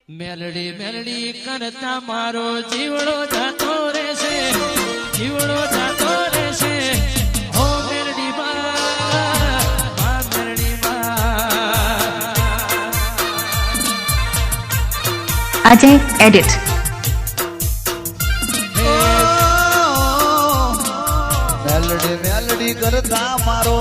મેલડી મેલડી કરતા મારો જીવડો જાતો રહેશે, જીવડો જાતો રહેશે. હો મેલડી બા મેલડી બા. Ajay edit. મેલડી મેલડી કરતા મારો